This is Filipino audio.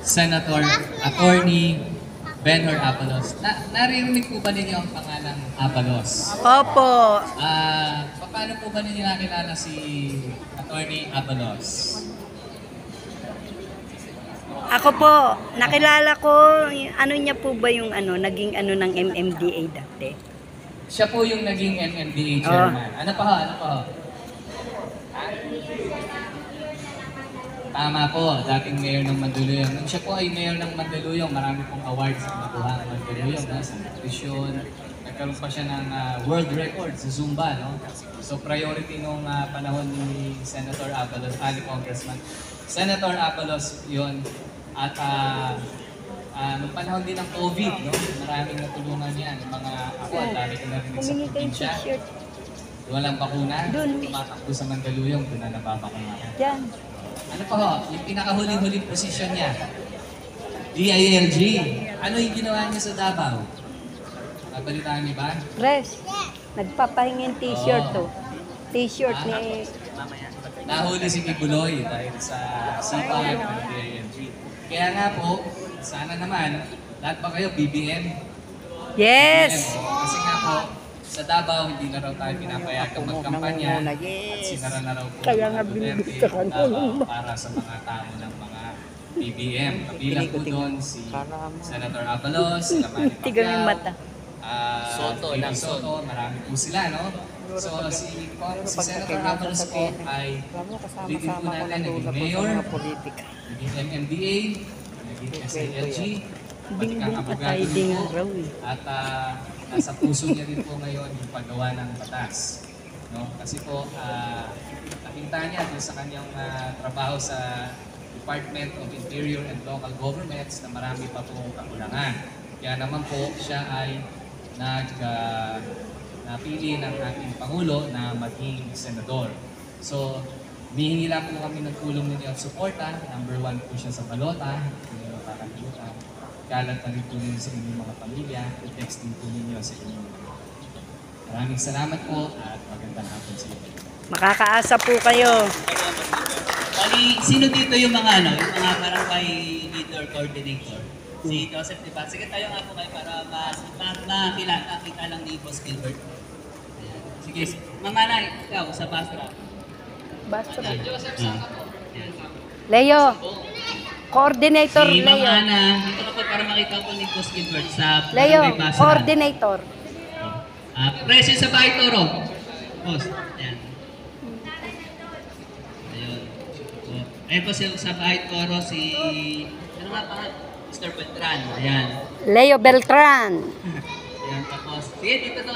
Senator Attorney Benhur Abalos. Naririnig po ba ninyo ang pangalang Abalos? Opo. Paano po ba ninyo nakilala si Attorney Abalos? Ako po, nakilala ko, ano niya po ba yung naging ng MMDA dati? Siya po yung naging MMDA chairman. Ano pa ho? Ano pa ho? Tama po, dating mayor ng Mandaluyong. Nung siya po ay mayor ng Mandaluyong, marami pong awards na nakuha ng Mandaluyong, no? Sa nutrition. Nagkaroon pa siya ng world record sa Zumba, no? So priority nung panahon ni Senator Abalos, Congressman Senator Abalos yun. At nung panahon din ng COVID, no? Maraming natulungan niya. Ako, ang dami ko narinig sa probinsya. Walang bakuna, tumatakbo sa Mandaluyong, doon na nababakuna. Yan. Ano pa ho? Yung pinakahuling-huling posisyon niya. DILG. Ano yung ginawa niya sa Davao? Nabalitaan niyo ba? Press. Nagpapahingin t-shirt to. T-shirt ni... Nahuli si Kibuloy dahil sa sipag ng DILG. Kaya nga po, sana naman, lahat ba kayo BBM? Yes! BBM, kasi nga po, sa Davao, hindi na raw tayo pinapayagang magkampanya at sinara na raw po Kaya nga Duterte ang Davao para sa mga tao ng mga BBM. Kabilang po doon si Senator Abalos, si Lamani Pacquiao, Soto, marami po sila, no? So si Senator Abalos po ay leading po natin, naging mayor, naging MMDA, naging SALG, pati kang abogado po, at nasa puso niya din po ngayon yung paggawa ng batas. No? Kasi po, nakita niya doon sa kanyang trabaho sa Department of Interior and Local Governments na marami pa pong kakulangan. Kaya naman po, siya ay napili ng ating Pangulo na maging senador. So, hihingi lang po kami ng tulong ninyo at suporta. Number 1 po siya sa balota, hindi nyo makakalimutan. Kalat na rin po ninyo sa inyong mga pamilya, i-text din po ninyo sa inyong mga. Maraming salamat po at magandang hapon sa inyo. Makakaasa po kayo. Bali, sino dito yung mga yung mga barangay leader coordinator? Si Joseph, di ba? Sige tayo nga po kayo para makita lang ni Boss Gilbert. Ayan. Sige, Mamanay, ikaw sa Basra. Basra. Joseph, saka po. Leo. Coordinator Si Leo. Ma'am Ana, dito ka po para makita po ni Boss Gilbert sa Leo, Barangay Basra. coordinator. Presyo sa Bahay Toro. Boss, ayan. Ayun. So, ayun po sa Bahay Toro si... Ano nga pa? Mr. Beltran. Ayan. Leo Beltran. Ayan, tapos. Sige, dito to